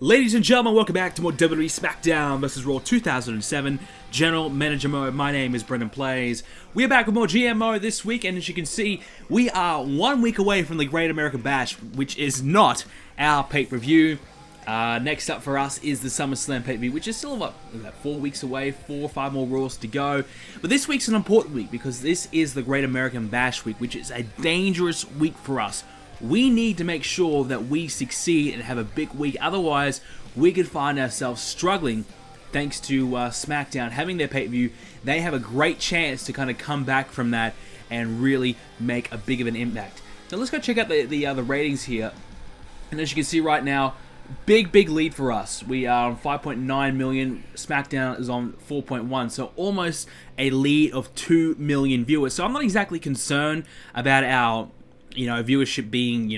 Ladies and gentlemen, welcome back to more WWE Smackdown vs. Raw 2007 General Manager Mode. My name is BrendenPlayz. We are back with more GM mode this week, and as you can see, we are 1 week away from the Great American Bash, which is not our pay-per-view. Next up for us is the SummerSlam pay-per-view, which is still about 4 weeks away, 4 or 5 more Raws to go. But this week's an important week because this is the Great American Bash week, which is a dangerous week for us. We need to make sure that we succeed and have a big week, otherwise we could find ourselves struggling thanks to SmackDown having their pay-per-view. They have a great chance to kind of come back from that and really make a big of an impact. Now let's go check out the ratings here. And as you can see right now, big lead for us. We are on 5.9 million, SmackDown is on 4.1, so almost a lead of 2 million viewers. So I'm not exactly concerned about our viewership being,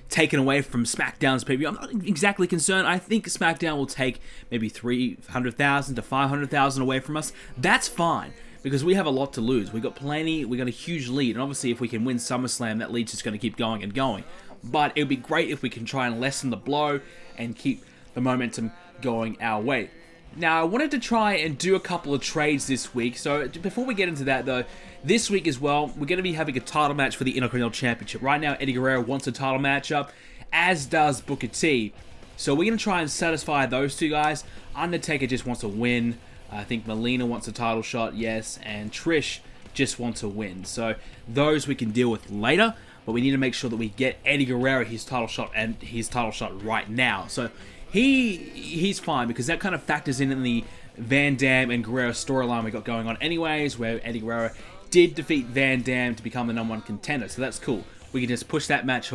taken away from SmackDown's pay-per-view. I'm not exactly concerned. I think SmackDown will take maybe 300,000 to 500,000 away from us. That's fine, because we have a lot to lose. We got a huge lead, and obviously if we can win SummerSlam, that lead's just going to keep going and going. But it would be great if we can try and lessen the blow and keep the momentum going our way. Now, I wanted to try and do a couple of trades this week. So before we get into that, though, this week as well, we're going to be having a title match for the Intercontinental Championship. Right now, Eddie Guerrero wants a title matchup, as does Booker T. So we're going to try and satisfy those two guys. Undertaker just wants to win. I think Melina wants a title shot, yes, and Trish just wants to win. So those we can deal with later, but we need to make sure that we get Eddie Guerrero his title shot and his title shot right now. So he's fine, because that kind of factors in the Van Dam and Guerrero storyline we got going on anyways, where Eddie Guerrero did defeat Van Dam to become the #1 contender, so that's cool. We can just push that match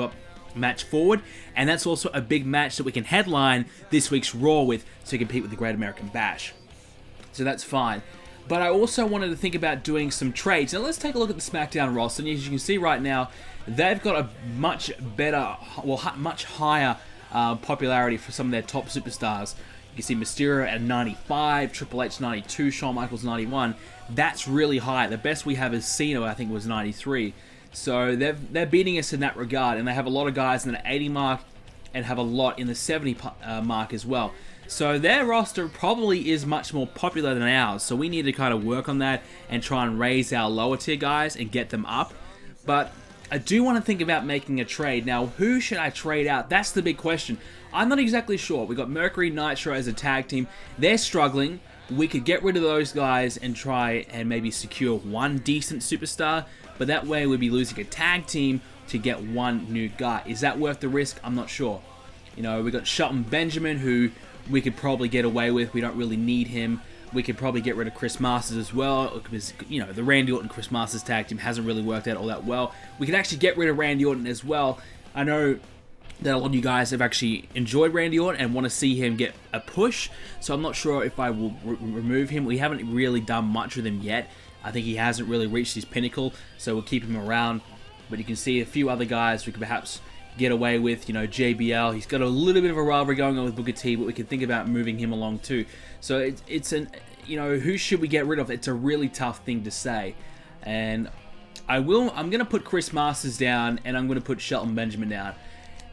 forward, and that's also a big match that we can headline this week's Raw with to compete with the Great American Bash. So that's fine. But I also wanted to think about doing some trades. Now let's take a look at the SmackDown roster, and as you can see right now, they've got a much better, much higher popularity for some of their top superstars. You can see Mysterio at 95, Triple H 92, Shawn Michaels 91. That's really high. The best we have is Cena, I think, was 93. So they're beating us in that regard, and they have a lot of guys in the 80 mark and have a lot in the 70 mark as well. So their roster probably is much more popular than ours, so we need to kind of work on that and try and raise our lower tier guys and get them up. But I do want to think about making a trade. Now, who should I trade out? That's the big question. I'm not exactly sure. We got Mercury Nitro as a tag team. They're struggling. We could get rid of those guys and try and maybe secure one decent superstar, but that way we'd be losing a tag team to get one new guy. Is that worth the risk? I'm not sure. We got Shelton Benjamin, who we could probably get away with. We don't really need him. We could probably get rid of Chris Masters as well, because, the Randy Orton Chris Masters tag team hasn't really worked out all that well. We could actually get rid of Randy Orton as well. I know that a lot of you guys have actually enjoyed Randy Orton and want to see him get a push, so I'm not sure if I will remove him. We haven't really done much with him yet. I think he hasn't really reached his pinnacle, so we'll keep him around. But you can see a few other guys we could perhaps get away with. JBL, he's got a little bit of a rivalry going on with Booker T, but we could think about moving him along too. So it's an, who should we get rid of? It's a really tough thing to say. And I'm going to put Chris Masters down, and I'm going to put Shelton Benjamin down.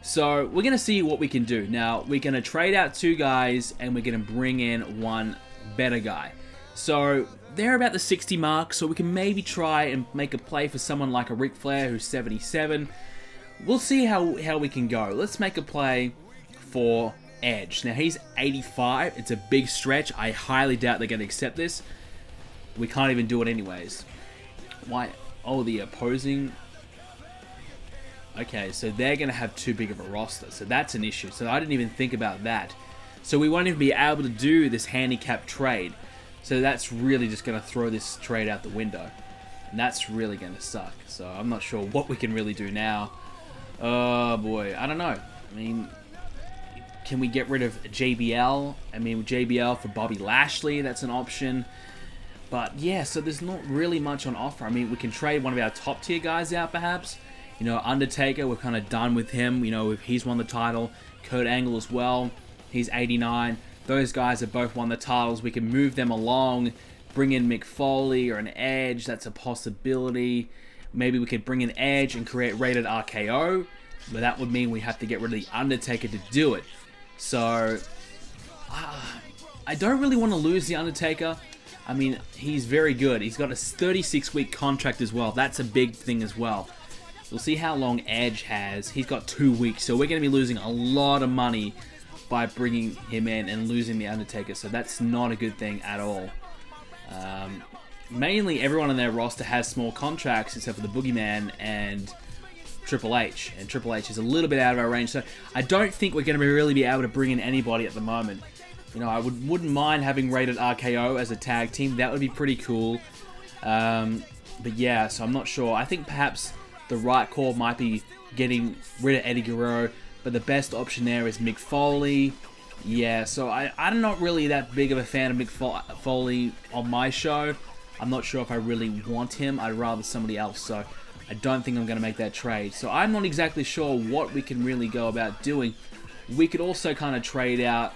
So we're going to see what we can do. Now, we're going to trade out 2 guys, and we're going to bring in 1 better guy. So they're about the 60 mark, so we can maybe try and make a play for someone like a Ric Flair, who's 77. We'll see how we can go. Let's make a play for Edge. Now, he's 85. It's a big stretch. I highly doubt they're going to accept this. We can't even do it anyways. Why? Oh, the opposing. Okay, so they're going to have too big of a roster. So that's an issue. So I didn't even think about that. So we won't even be able to do this handicap trade. So that's really just going to throw this trade out the window. And that's really going to suck. So I'm not sure what we can really do now. Oh boy, I don't know. I mean, can we get rid of JBL? I mean, JBL for Bobby Lashley, that's an option. But yeah, so there's not really much on offer. I mean, we can trade one of our top tier guys out perhaps. Undertaker, we're kind of done with him. If he's won the title. Kurt Angle as well, he's 89. Those guys have both won the titles. We can move them along, bring in Mick Foley or an Edge, that's a possibility. Maybe we could bring in Edge and create Rated RKO, but that would mean we have to get rid of The Undertaker to do it. So I don't really want to lose The Undertaker. I mean, he's very good. He's got a 36-week contract as well. That's a big thing as well. We'll see how long Edge has. He's got 2 weeks, so we're going to be losing a lot of money by bringing him in and losing The Undertaker, so that's not a good thing at all. Mainly, everyone on their roster has small contracts except for the Boogeyman and Triple H, and Triple H is a little bit out of our range, so I don't think we're going to really be able to bring in anybody at the moment. You know, I wouldn't mind having Rated RKO as a tag team. That would be pretty cool. But yeah, so I'm not sure. I think perhaps the right call might be getting rid of Eddie Guerrero, but the best option there is Mick Foley. Yeah, so I'm not really that big of a fan of Mick Foley on my show. I'm not sure if I really want him. I'd rather somebody else, so I don't think I'm going to make that trade. So I'm not exactly sure what we can really go about doing. We could also kind of trade out,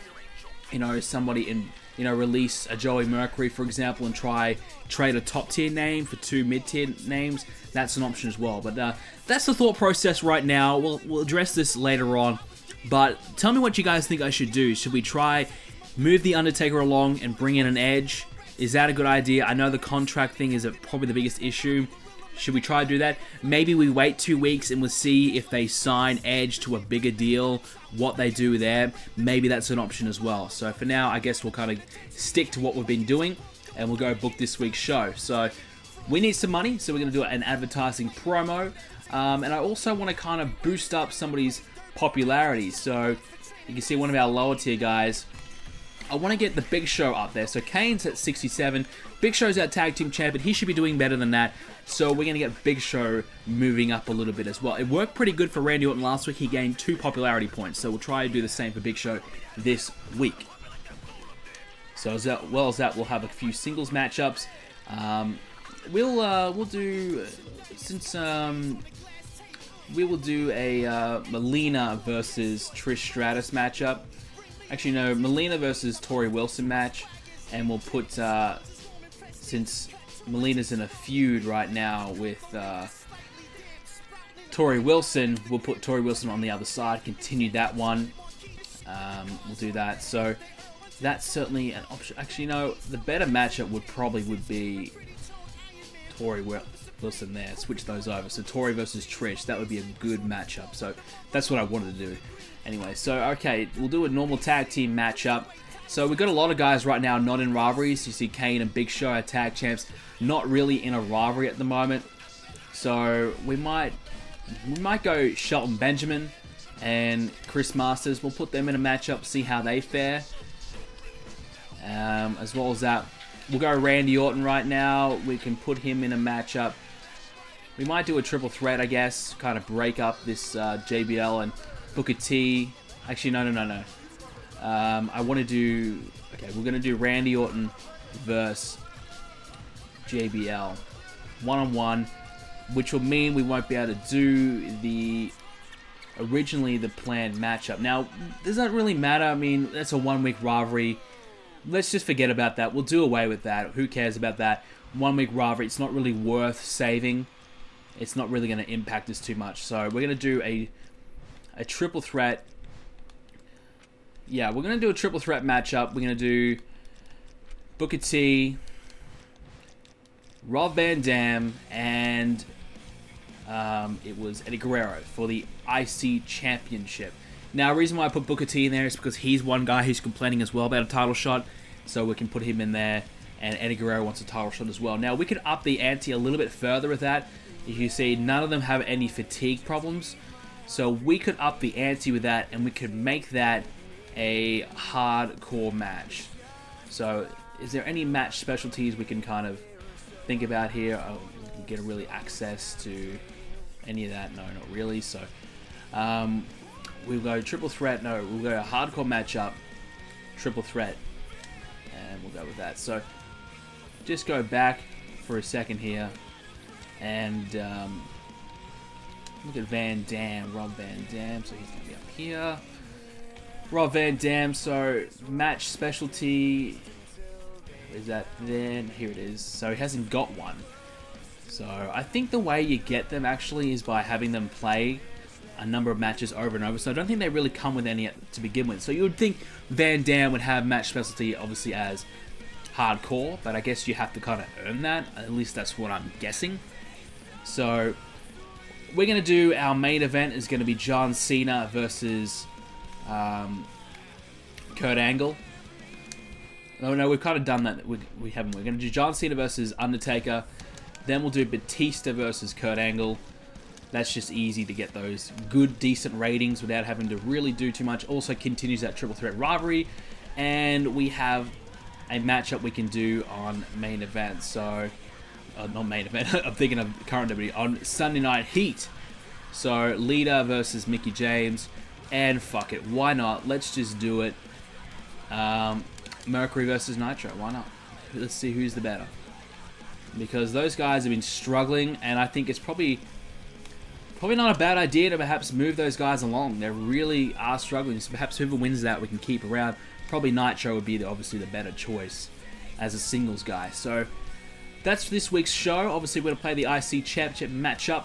you know, somebody in, you know, release a Joey Mercury, for example, and trade a top tier name for 2 mid tier names. That's an option as well. But that's the thought process right now. We'll address this later on. But tell me what you guys think I should do. Should we try move The Undertaker along and bring in an Edge? Is that a good idea? I know the contract thing is probably the biggest issue. Should we try to do that? Maybe we wait 2 weeks and we'll see if they sign Edge to a bigger deal, what they do there. Maybe that's an option as well. So for now, I guess we'll kind of stick to what we've been doing and we'll go book this week's show. So we need some money, so we're going to do an advertising promo. And I also want to kind of boost up somebody's popularity. So you can see one of our lower tier guys. I want to get the Big Show up there. So Kane's at 67. Big Show's our tag team champion. He should be doing better than that. So we're going to get Big Show moving up a little bit as well. It worked pretty good for Randy Orton last week. He gained 2 popularity points. So we'll try to do the same for Big Show this week. So as well as that, we'll have a few singles matchups. We'll do, since we will do a Melina versus Trish Stratus matchup. Actually, no, Melina versus Tori Wilson match, and we'll put, since Melina's in a feud right now with Tori Wilson, we'll put Tori Wilson on the other side, continue that one. We'll do that. So that's certainly an option. Actually, no, the better matchup would be Tori Wilson there. Switch those over. So Tori versus Trish, that would be a good matchup. So that's what I wanted to do. Anyway, so okay, we'll do a normal tag team matchup. So we've got a lot of guys right now not in rivalries. You see Kane and Big Show, our tag champs, not really in a rivalry at the moment. So we might go Shelton Benjamin and Chris Masters. We'll put them in a matchup, see how they fare. As well as that, we'll go Randy Orton right now. We can put him in a matchup. We might do a triple threat, I guess, kind of break up this JBL and Booker T. Actually, no. I want to do... Okay, we're going to do Randy Orton versus JBL. One-on-one, which will mean we won't be able to do the... originally the planned matchup. Now, does that really matter? I mean, that's a 1-week rivalry. Let's just forget about that. We'll do away with that. Who cares about that? 1-week rivalry, it's not really worth saving. It's not really going to impact us too much. So we're going to do a triple threat. Yeah, we're going to do a triple threat matchup. We're going to do Booker T, Rob Van Dam, and it was Eddie Guerrero for the IC Championship. Now, the reason why I put Booker T in there is because he's one guy who's complaining as well about a title shot, so we can put him in there, and Eddie Guerrero wants a title shot as well. Now, we could up the ante a little bit further with that. If you see, none of them have any fatigue problems, so we could up the ante with that, and we could make that a hardcore match. So, is there any match specialties we can kind of think about here? Oh, we can get really access to any of that? No, not really. So, we'll go triple threat. No, we'll go a hardcore matchup, triple threat, and we'll go with that. So, just go back for a second here, and look at Van Dam, Rob Van Dam. So he's gonna be up here. Rob Van Dam. So match specialty. Is that then? Here it is. So he hasn't got one. So I think the way you get them actually is by having them play a number of matches over and over, so I don't think they really come with any to begin with. So you would think Van Dam would have match specialty, obviously, as hardcore, but I guess you have to kind of earn that. At least that's what I'm guessing. So we're going to do our main event is going to be John Cena versus Kurt Angle. Oh no, we've kind of done that. We haven't. We're going to do John Cena versus Undertaker. Then we'll do Batista versus Kurt Angle. That's just easy to get those good, decent ratings without having to really do too much. Also continues that triple threat rivalry. And we have a matchup we can do on main event. So, not main event. I'm thinking of current WWE on Sunday Night Heat. So, Lita versus Mickie James. And fuck it, why not? Let's just do it. Mercury versus Nitro, why not? Let's see who's the better. Because those guys have been struggling, and I think it's probably not a bad idea to perhaps move those guys along. They really are struggling, so perhaps whoever wins that we can keep around. Probably Nitro would be obviously the better choice as a singles guy. So that's this week's show. Obviously we're going to play the IC Championship matchup,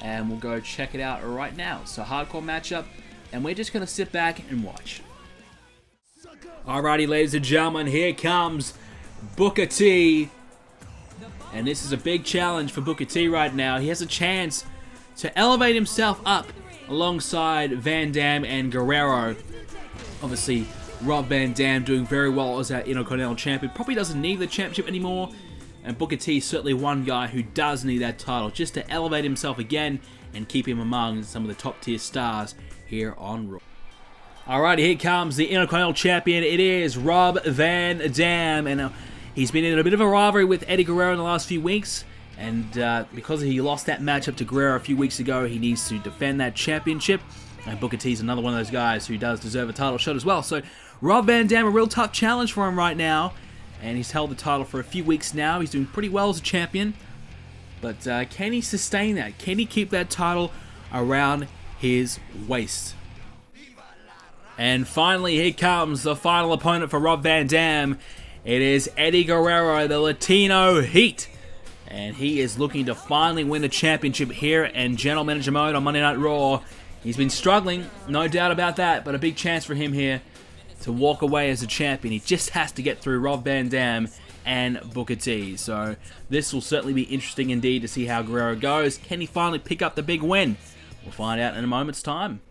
and we'll go check it out right now. So hardcore matchup, and we're just going to sit back and watch. Alrighty, ladies and gentlemen, here comes Booker T. And this is a big challenge for Booker T right now. He has a chance to elevate himself up alongside Van Dam and Guerrero. Obviously, Rob Van Dam doing very well as our Intercontinental Champion. Probably doesn't need the championship anymore. And Booker T is certainly one guy who does need that title just to elevate himself again and keep him among some of the top tier stars here on Raw. Alrighty, here comes the Intercontinental Champion. It is Rob Van Dam, and he's been in a bit of a rivalry with Eddie Guerrero in the last few weeks, and because he lost that matchup to Guerrero a few weeks ago, he needs to defend that championship, and Booker T is another one of those guys who does deserve a title shot as well. So Rob Van Dam, a real tough challenge for him right now, and he's held the title for a few weeks now. He's doing pretty well as a champion, but can he sustain that? Can he keep that title around his waist? And finally, here comes the final opponent for Rob Van Dam. It is Eddie Guerrero, the Latino Heat. And he is looking to finally win the championship here in General Manager mode on Monday Night Raw. He's been struggling, no doubt about that, but a big chance for him here to walk away as a champion. He just has to get through Rob Van Dam and Booker T. So this will certainly be interesting indeed to see how Guerrero goes. Can he finally pick up the big win? We'll find out in a moment's time.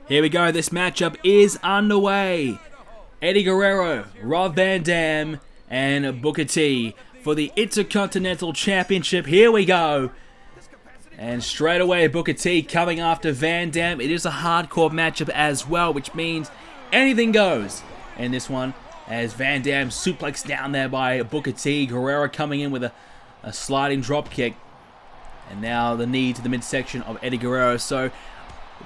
Here we go, this matchup is underway. Eddie Guerrero, Rob Van Dam, and Booker T for the Intercontinental Championship. Here we go. And straight away, Booker T coming after Van Dam. It is a hardcore matchup as well, which means anything goes in this one. As Van Dam suplexed down there by Booker T. Guerrero coming in with a sliding drop kick. And now the knee to the midsection of Eddie Guerrero. So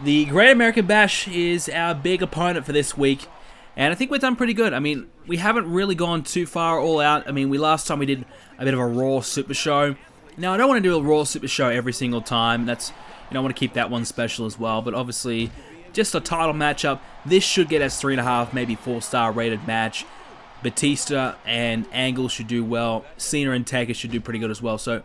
the Great American Bash is our big opponent for this week, and I think we've done pretty good. I mean, we haven't really gone too far all out. I mean, last time we did a bit of a Raw Super Show. Now, I don't want to do a Raw Super Show every single time. That's, I want to keep that one special as well. But obviously, just a title matchup. This should get us 3.5, maybe 4-star rated match. Batista and Angle should do well. Cena and Taker should do pretty good as well. So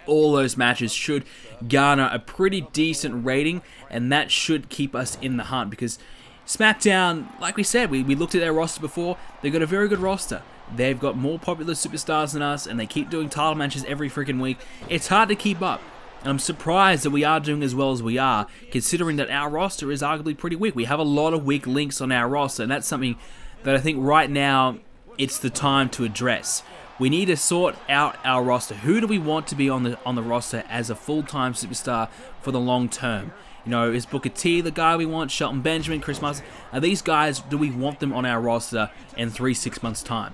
all those matches should garner a pretty decent rating, and that should keep us in the hunt, because SmackDown, like we said, we looked at their roster before. They've got a very good roster. They've got more popular superstars than us, and they keep doing title matches every freaking week. It's hard to keep up. And I'm surprised that we are doing as well as we are, considering that our roster is arguably pretty weak. We have a lot of weak links on our roster, and that's something that I think right now it's the time to address. We need to sort out our roster. Who do we want to be on the roster as a full-time superstar for the long term? Is Booker T the guy we want? Shelton Benjamin, Chris Masters? Are these guys, do we want them on our roster in 3-6 months' time?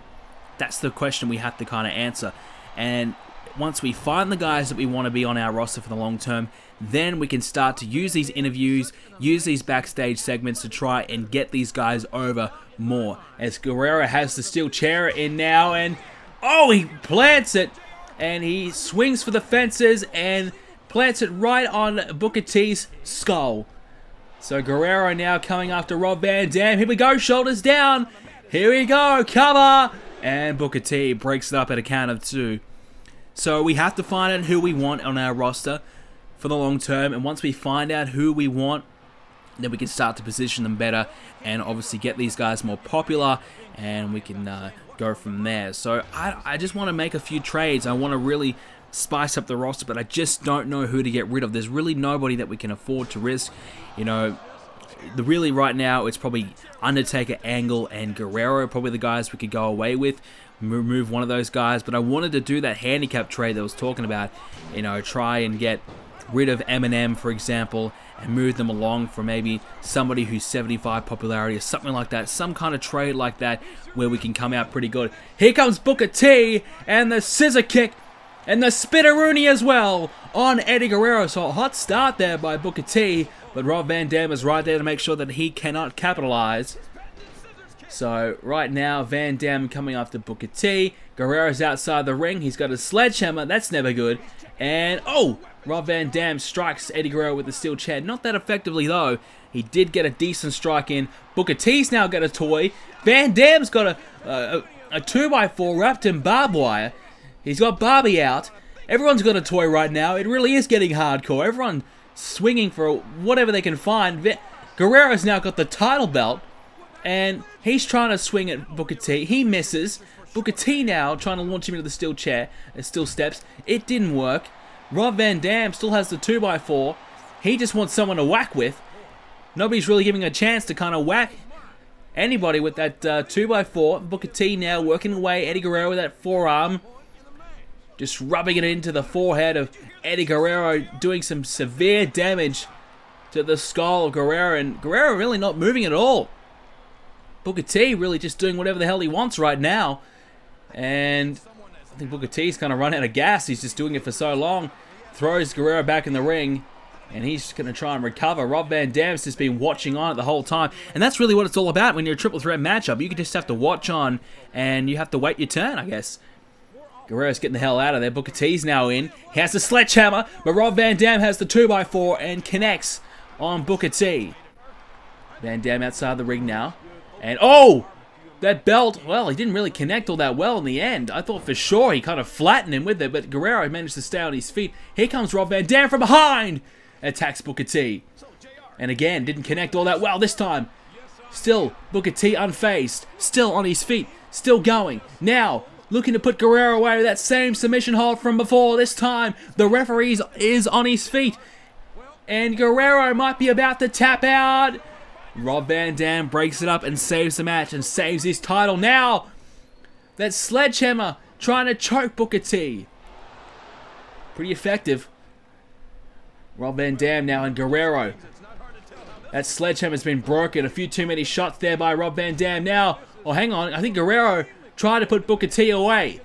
That's the question we have to kind of answer. And once we find the guys that we want to be on our roster for the long term, then we can start to use these interviews, use these backstage segments to try and get these guys over more. As Guerrero has the steel chair in now, and oh, he plants it, and he swings for the fences and plants it right on Booker T's skull. So Guerrero now coming after Rob Van Dam. Here we go, shoulders down. Here we go, cover. And Booker T breaks it up at a count of 2. So we have to find out who we want on our roster. for the long term, and once we find out who we want, then we can start to position them better and obviously get these guys more popular, and we can go from there. So I just want to make a few trades. I want to really spice up the roster, but I just don't know who to get rid of. There's really nobody that we can afford to risk. You know, really right now it's probably Undertaker, Angle, and Guerrero, probably the guys we could go away with. Remove one of those guys, but I wanted to do that handicap trade that I was talking about. You know, try and get rid of Eminem, for example, and move them along for maybe somebody who's 75 popularity or something like that. Some kind of trade like that where we can come out pretty good. Here comes Booker T and the scissor kick and the spitteroonie as well on Eddie Guerrero. So a hot start there by Booker T, but Rob Van Dam is right there to make sure that he cannot capitalize. So right now, Van Dam coming after Booker T. Guerrero's outside the ring. He's got a sledgehammer. That's never good. And, oh, Rob Van Dam strikes Eddie Guerrero with the steel chair. Not that effectively, though. He did get a decent strike in. Booker T's now got a toy. Van Dam's got a 2x4 wrapped in barbed wire. He's got Barbie out. Everyone's got a toy right now. It really is getting hardcore. Everyone swinging for whatever they can find. Guerrero's now got the title belt, and he's trying to swing at Booker T. He misses. Booker T now trying to launch him into the steel chair, steel steps. It didn't work. Rob Van Dam still has the 2x4. He just wants someone to whack with. Nobody's really giving a chance to kind of whack anybody with that 2x4. Booker T now working away. Eddie Guerrero with that forearm, just rubbing it into the forehead of Eddie Guerrero, doing some severe damage to the skull of Guerrero, and Guerrero really not moving at all. Booker T really just doing whatever the hell he wants right now, and I think Booker T's kind of run out of gas. He's just doing it for so long. Throws Guerrero back in the ring, and he's going to try and recover. Rob Van Dam's just been watching on it the whole time, and that's really what it's all about when you're a triple threat matchup. You just have to watch on, and you have to wait your turn, I guess. Guerrero's getting the hell out of there. Booker T's now in. He has the sledgehammer, but Rob Van Dam has the 2x4 and connects on Booker T. Van Dam outside the ring now. And, oh! That belt, well, he didn't really connect all that well in the end. I thought for sure he kind of flattened him with it, but Guerrero managed to stay on his feet. Here comes Rob Van Dam from behind! Attacks Booker T. And again, didn't connect all that well this time. Still, Booker T unfazed. Still on his feet. Still going. Now, looking to put Guerrero away with that same submission hold from before. This time, the referee is on his feet. And Guerrero might be about to tap out. Rob Van Dam breaks it up and saves the match and saves his title. Now, that sledgehammer trying to choke Booker T. Pretty effective. Rob Van Dam now and Guerrero. That sledgehammer's been broken. A few too many shots there by Rob Van Dam. Now, oh, hang on. I think Guerrero tried to put Booker T away,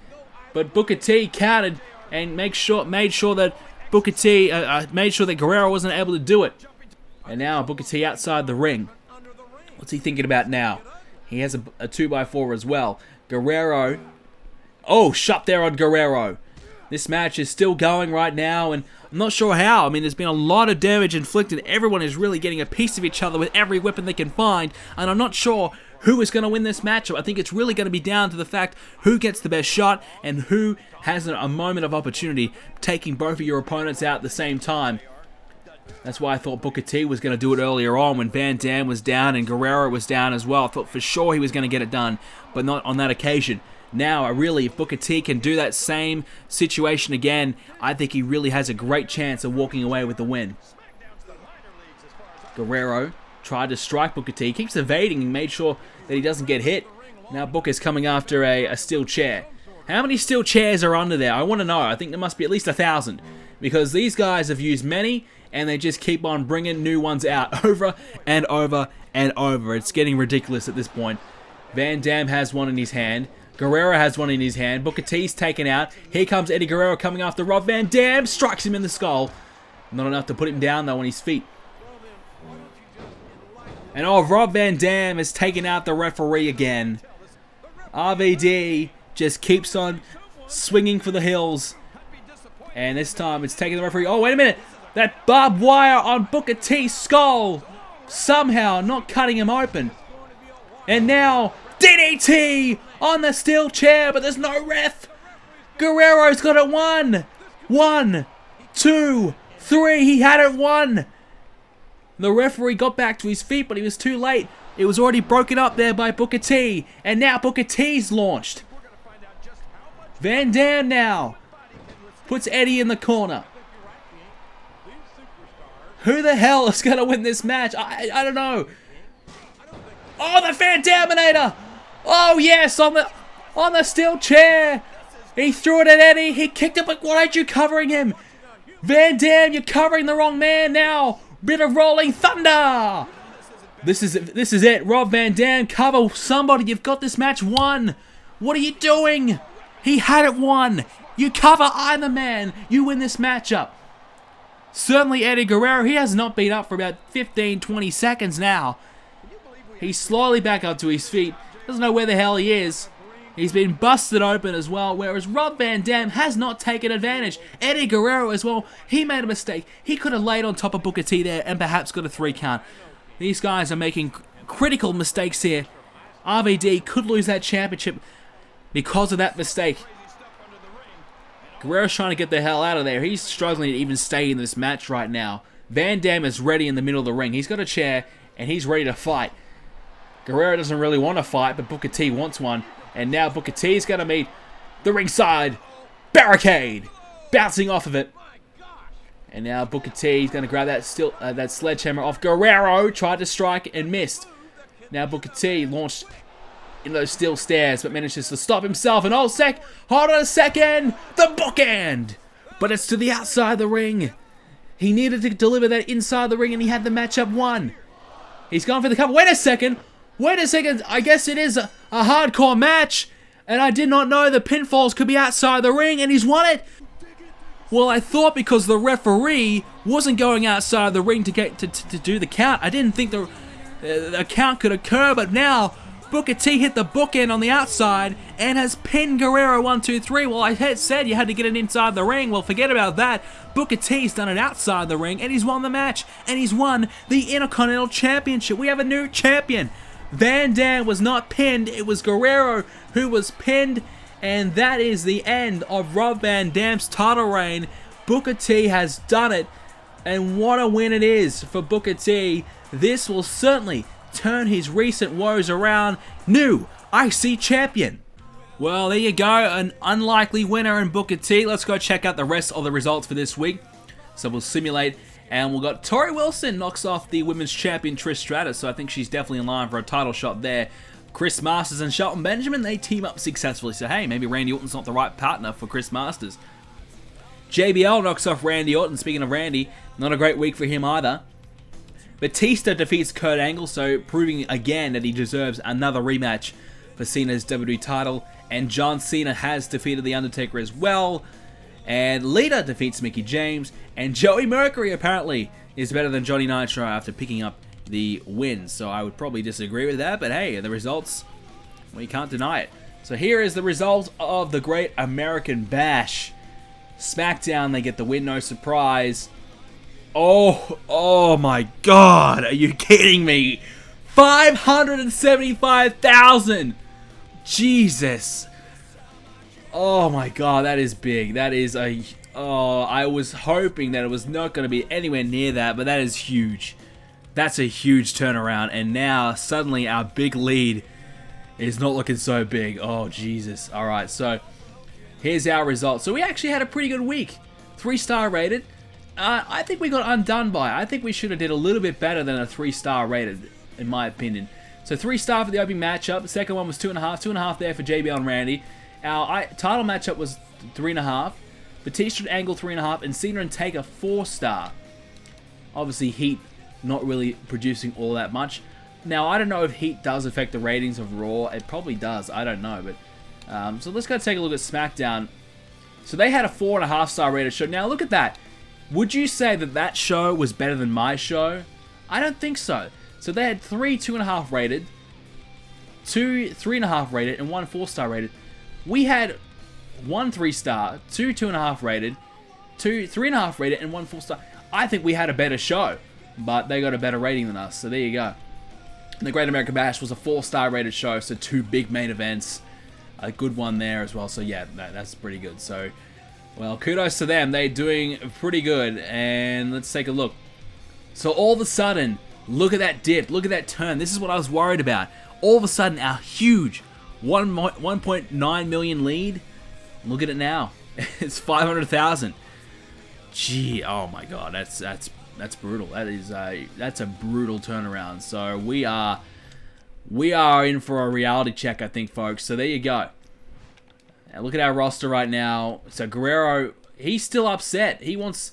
but Booker T countered and made sure that Booker T made sure that Guerrero wasn't able to do it. And now Booker T outside the ring. What's he thinking about now? He has a 2x4 as well. Guerrero. Oh, shot there on Guerrero. This match is still going right now, and I'm not sure how. I mean, there's been a lot of damage inflicted. Everyone is really getting a piece of each other with every weapon they can find, and I'm not sure who is going to win this matchup. I think it's really going to be down to the fact who gets the best shot and who has a moment of opportunity, taking both of your opponents out at the same time. That's why I thought Booker T was going to do it earlier on when Van Dam was down and Guerrero was down as well. I thought for sure he was going to get it done, but not on that occasion. Now, if Booker T can do that same situation again, I think he really has a great chance of walking away with the win. Guerrero tried to strike Booker T. He keeps evading and made sure that he doesn't get hit. Now Booker's coming after a steel chair. How many steel chairs are under there? I want to know. I think there must be at least 1,000. Because these guys have used many, and they just keep on bringing new ones out over and over and over. It's getting ridiculous at this point. Van Dam has one in his hand. Guerrero has one in his hand. Booker T's taken out. Here comes Eddie Guerrero coming after Rob Van Dam. Strikes him in the skull. Not enough to put him down, though, on his feet. And Rob Van Dam has taken out the referee again. RVD just keeps on swinging for the hills. And this time it's taking the referee. Oh, wait a minute. That barbed wire on Booker T's skull. Somehow not cutting him open. And now DDT on the steel chair, but there's no ref. Guerrero's got it 1, 2, 3. He had it 1. The referee got back to his feet, but he was too late. It was already broken up there by Booker T. And now Booker T's launched. Van Dam now puts Eddie in the corner. Who the hell is going to win this match? I don't know. Oh, the Van Daminator. Oh, yes, on the steel chair. He threw it at Eddie. He kicked it, but why aren't you covering him? Van Dam, you're covering the wrong man now. Bit of rolling thunder. This is it. Rob Van Dam, cover somebody. You've got this match won. What are you doing? He had it won. You cover either man. You win this matchup. Certainly Eddie Guerrero, he has not been up for about 15-20 seconds now. He's slowly back up to his feet. Doesn't know where the hell he is. He's been busted open as well, whereas Rob Van Dam has not taken advantage. Eddie Guerrero as well, he made a mistake. He could have laid on top of Booker T there and perhaps got a 3 count. These guys are making critical mistakes here. RVD could lose that championship because of that mistake. Guerrero's trying to get the hell out of there. He's struggling to even stay in this match right now. Van Dam is ready in the middle of the ring. He's got a chair and he's ready to fight. Guerrero doesn't really want to fight, but Booker T wants one. And now Booker T is going to meet the ringside barricade. Bouncing off of it. And now Booker T is going to grab that sledgehammer off Guerrero. Tried to strike and missed. Now Booker T launched in those steel stairs, but manages to stop himself. And hold on a second. The bookend. But it's to the outside of the ring. He needed to deliver that inside the ring, and he had the matchup won. He's gone for the cover. Wait a second. I guess it is a hardcore match. And I did not know the pinfalls could be outside the ring, and he's won it. Well, I thought because the referee wasn't going outside the ring to do the count, I didn't think the count could occur, but now Booker T hit the bookend on the outside and has pinned Guerrero 1, 2, 3. Well, I had said you had to get it inside the ring. Well, forget about that. Booker T's done it outside the ring and he's won the match. And he's won the Intercontinental Championship. We have a new champion. Van Dam was not pinned. It was Guerrero who was pinned. And that is the end of Rob Van Dam's title reign. Booker T has done it. And what a win it is for Booker T. This will certainly turn his recent woes around. New IC champion. Well, there you go. An unlikely winner in Booker T. Let's go check out the rest of the results for this week. So we'll simulate. And we've got Tori Wilson knocks off the women's champion Trish Stratus. So I think she's definitely in line for a title shot there. Chris Masters and Shelton Benjamin, they team up successfully. So hey, maybe Randy Orton's not the right partner for Chris Masters. JBL knocks off Randy Orton. Speaking of Randy, not a great week for him either. Batista defeats Kurt Angle, so proving again that he deserves another rematch for Cena's WWE title. And John Cena has defeated The Undertaker as well. And Lita defeats Mickie James. And Joey Mercury apparently is better than Johnny Nitro after picking up the win. So I would probably disagree with that, but hey, the results, well, you can't deny it. So here is the result of the Great American Bash. SmackDown, they get the win, no surprise. Oh my God, are you kidding me? 575,000. Jesus. Oh my God, that is big. That is I was hoping that it was not going to be anywhere near that, but that is huge. That's a huge turnaround, and now suddenly our big lead is not looking so big. Oh, Jesus. All right, so here's our results. So we actually had a pretty good week. 3-star rated. I think we got undone by it. I think we should have did a little bit better than a 3-star rated, in my opinion. So 3-star for the opening matchup. The second one was 2.5. 2.5 there for JBL and Randy. Our title matchup was 3.5. Batista and Angle 3.5. And Cena and Taker 4-star. Obviously Heat not really producing all that much. Now I don't know if Heat does affect the ratings of Raw. It probably does. I don't know. But so let's go take a look at SmackDown. So they had a 4.5-star rated show. Now look at that. Would you say that that show was better than my show? I don't think so. So they had 3 2.5 rated, 2 3.5 rated, and 1 4-star rated. We had 1 3-star, 2 2.5 rated, 2 3.5 rated, and 1 4-star. I think we had a better show, but they got a better rating than us. So there you go. And the Great American Bash was a 4-star rated show, so 2 big main events. A good one there as well. So yeah, that's pretty good. So Well, kudos to them. They're doing pretty good. And let's take a look. So all of a sudden, look at that dip. Look at that turn. This is what I was worried about. All of a sudden, our huge 1.9 million lead. Look at it now. It's 500,000. Gee, oh my God, that's brutal. That's a brutal turnaround. So we are in for a reality check, I think, folks. So there you go. Now look at our roster right now. So Guerrero, he's still upset. He wants.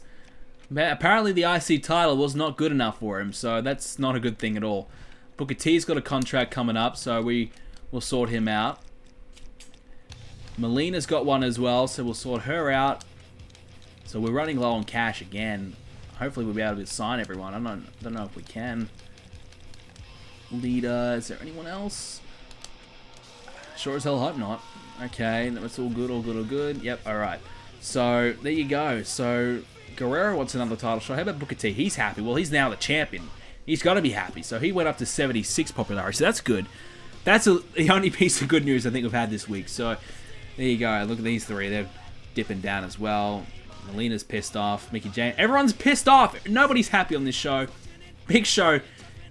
Apparently the IC title was not good enough for him, so that's not a good thing at all. Booker T's got a contract coming up, so we will sort him out. Melina's got one as well, so we'll sort her out. So we're running low on cash again. Hopefully we'll be able to sign everyone. I don't know if we can. Leader, is there anyone else? Sure as hell hope not. Okay, that's all good, all good, all good. Yep, alright. So, there you go. So, Guerrero wants another title shot. How about Booker T? He's happy. Well, he's now the champion. He's got to be happy. So, he went up to 76 popularity. So, that's good. That's the only piece of good news I think we've had this week. So, there you go. Look at these three. They're dipping down as well. Melina's pissed off. Mickey James. Everyone's pissed off. Nobody's happy on this show. Big Show.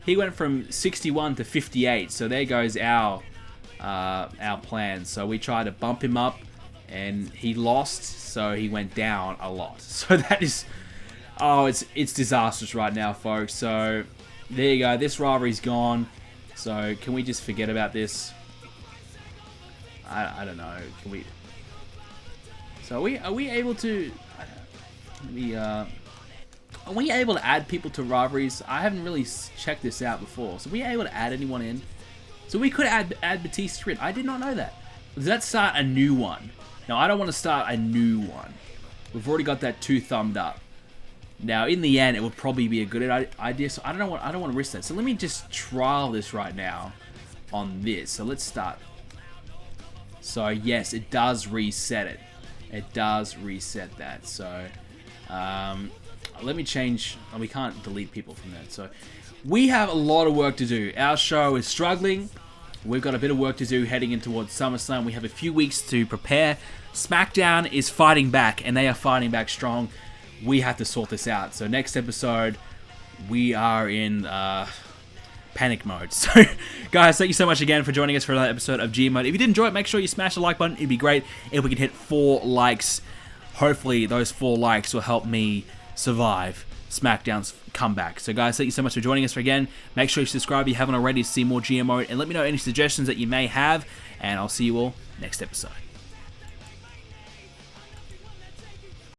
He went from 61 to 58. So, there goes our plan. So, we tried to bump him up. And he lost, so he went down a lot. So that is, oh, it's disastrous right now, folks. So there you go. This rivalry's gone. So can we just forget about this? I don't know. Can we? So are we able to? Are we able to add people to rivalries? I haven't really checked this out before. So are we able to add anyone in? So we could add Batista in. I did not know that. Does that start a new one? Now, I don't want to start a new one. We've already got that 2 thumbed up. Now, in the end, it would probably be a good idea. So I don't want to risk that. So let me just trial this right now on this. So let's start. So yes, it does reset it. It does reset that. So let me change. Oh, we can't delete people from that. So we have a lot of work to do. Our show is struggling. We've got a bit of work to do heading in towards SummerSlam. We have a few weeks to prepare. SmackDown is fighting back, and they are fighting back strong. We have to sort this out. So next episode, we are in panic mode. So, guys, thank you so much again for joining us for another episode of G Mode. If you did enjoy it, make sure you smash the like button. It'd be great if we could hit 4 likes. Hopefully, those 4 likes will help me survive SmackDown's comeback. So guys, thank you so much for joining us again. Make sure you subscribe if you haven't already to see more GM Mode, and let me know any suggestions that you may have, and I'll see you all next episode.